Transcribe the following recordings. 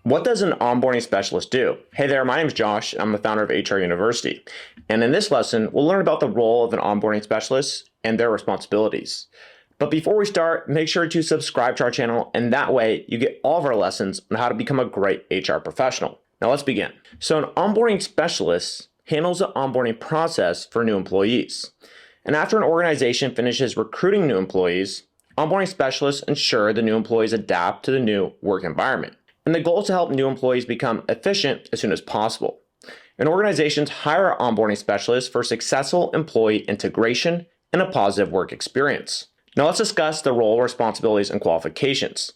What does an onboarding specialist do? Hey there, my name is Josh. I'm the founder of HR University. And in this lesson, we'll learn about the role of an onboarding specialist and their responsibilities. But before we start, make sure to subscribe to our channel, and that way you get all of our lessons on how to become a great HR professional. Now let's begin. So an onboarding specialist handles the onboarding process for new employees. And after an organization finishes recruiting new employees, onboarding specialists ensure the new employees adapt to the new work environment. And the goal is to help new employees become efficient as soon as possible. And organizations hire onboarding specialists for successful employee integration and a positive work experience. Now let's discuss the role, responsibilities, and qualifications.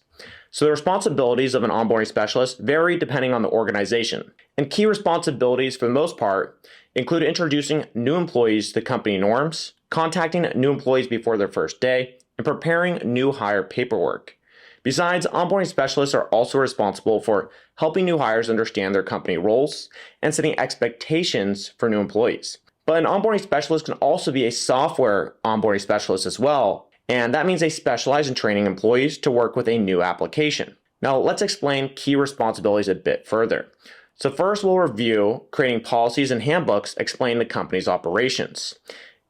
So the responsibilities of an onboarding specialist vary depending on the organization. And key responsibilities for the most part include introducing new employees to company norms, contacting new employees before their first day, and preparing new hire paperwork. Besides, onboarding specialists are also responsible for helping new hires understand their company roles and setting expectations for new employees. But an onboarding specialist can also be a software onboarding specialist as well, and that means they specialize in training employees to work with a new application. Now, let's explain key responsibilities a bit further. So first, we'll review creating policies and handbooks explaining the company's operations.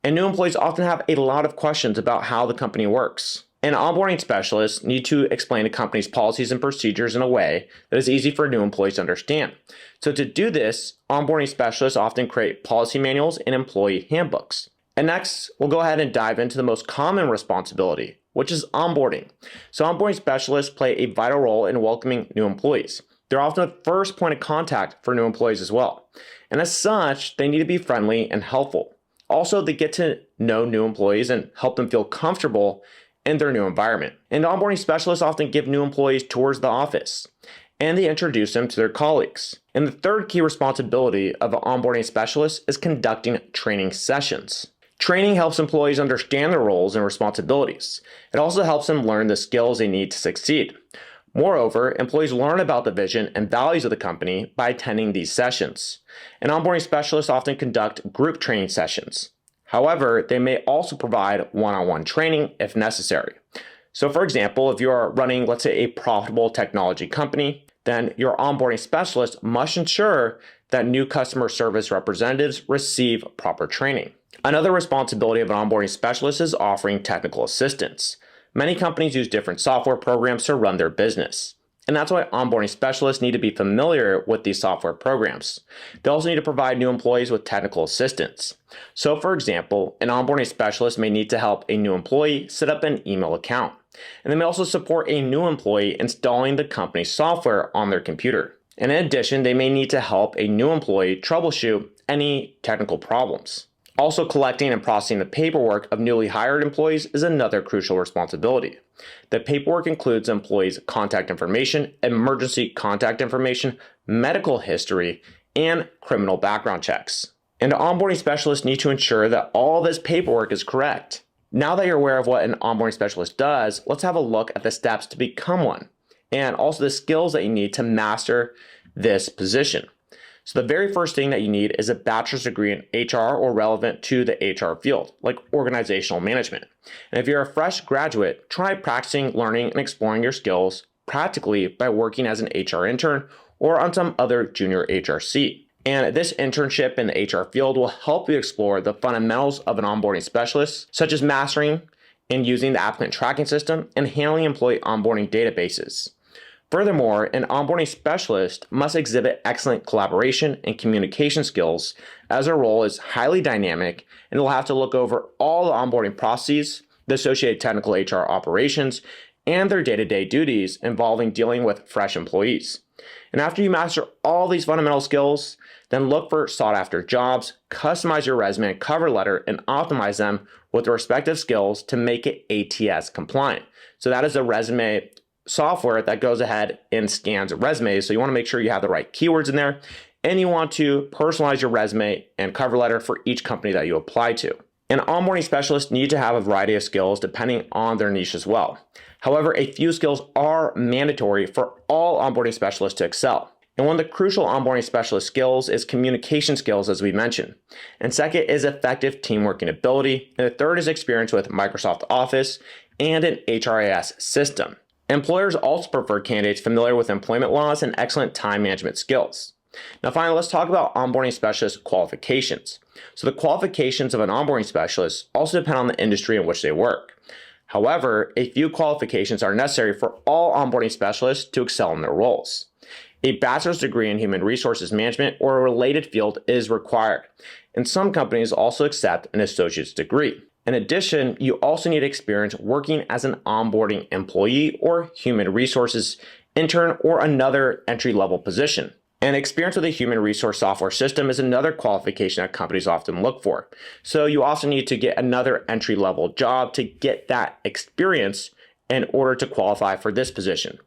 And new employees often have a lot of questions about how the company works. And onboarding specialists need to explain the company's policies and procedures in a way that is easy for new employees to understand. So to do this, onboarding specialists often create policy manuals and employee handbooks. And next, we'll go ahead and dive into the most common responsibility, which is onboarding. So onboarding specialists play a vital role in welcoming new employees. They're often the first point of contact for new employees as well. And as such, they need to be friendly and helpful. Also, they get to know new employees and help them feel comfortable in their new environment. And onboarding specialists often give new employees tours of the office, and they introduce them to their colleagues. And the third key responsibility of an onboarding specialist is conducting training sessions. Training helps employees understand their roles and responsibilities. It also helps them learn the skills they need to succeed. Moreover, employees learn about the vision and values of the company by attending these sessions. And onboarding specialists often conduct group training sessions. However, they may also provide one-on-one training if necessary. So for example, if you are running, let's say, a profitable technology company, then your onboarding specialist must ensure that new customer service representatives receive proper training. Another responsibility of an onboarding specialist is offering technical assistance. Many companies use different software programs to run their business. And that's why onboarding specialists need to be familiar with these software programs. They also need to provide new employees with technical assistance. So for example, an onboarding specialist may need to help a new employee set up an email account. And they may also support a new employee installing the company's software on their computer. And in addition, they may need to help a new employee troubleshoot any technical problems. Also, collecting and processing the paperwork of newly hired employees is another crucial responsibility. The paperwork includes employees' contact information, emergency contact information, medical history, and criminal background checks. And onboarding specialists need to ensure that all this paperwork is correct. Now that you're aware of what an onboarding specialist does, let's have a look at the steps to become one, and also the skills that you need to master this position. So the very first thing that you need is a bachelor's degree in HR or relevant to the HR field, like organizational management. And if you're a fresh graduate, try practicing, learning, and exploring your skills practically by working as an HR intern or on some other junior HR seat. And this internship in the HR field will help you explore the fundamentals of an onboarding specialist, such as mastering and using the applicant tracking system and handling employee onboarding databases. Furthermore, an onboarding specialist must exhibit excellent collaboration and communication skills, as their role is highly dynamic and will have to look over all the onboarding processes, the associated technical HR operations, and their day-to-day duties involving dealing with fresh employees. And after you master all these fundamental skills, then look for sought-after jobs, customize your resume and cover letter, and optimize them with the respective skills to make it ATS compliant. So that is a resume software that goes ahead and scans resumes. So you want to make sure you have the right keywords in there, and you want to personalize your resume and cover letter for each company that you apply to. And onboarding specialists need to have a variety of skills depending on their niche as well. However, a few skills are mandatory for all onboarding specialists to excel. And one of the crucial onboarding specialist skills is communication skills, as we mentioned. And second is effective teamwork and ability. And the third is experience with Microsoft Office and an HRIS system. Employers also prefer candidates familiar with employment laws and excellent time management skills. Now finally, let's talk about onboarding specialist qualifications. So the qualifications of an onboarding specialist also depend on the industry in which they work. However, a few qualifications are necessary for all onboarding specialists to excel in their roles. A bachelor's degree in human resources management or a related field is required, and some companies also accept an associate's degree. In addition, you also need experience working as an onboarding employee or human resources intern or another entry-level position. And experience with a human resource software system is another qualification that companies often look for. So you also need to get another entry-level job to get that experience in order to qualify for this position.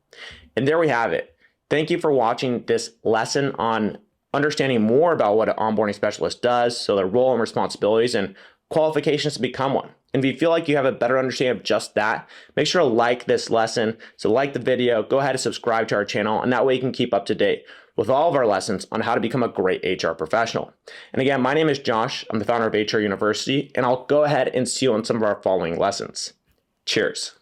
And there we have it. Thank you for watching this lesson on understanding more about what an onboarding specialist does, so their role and responsibilities and qualifications to become one. And if you feel like you have a better understanding of just that, make sure to like this lesson. So like the video, go ahead and subscribe to our channel, and that way you can keep up to date with all of our lessons on how to become a great HR professional. And again, my name is Josh. I'm the founder of HR University, and I'll go ahead and see you on some of our following lessons. Cheers.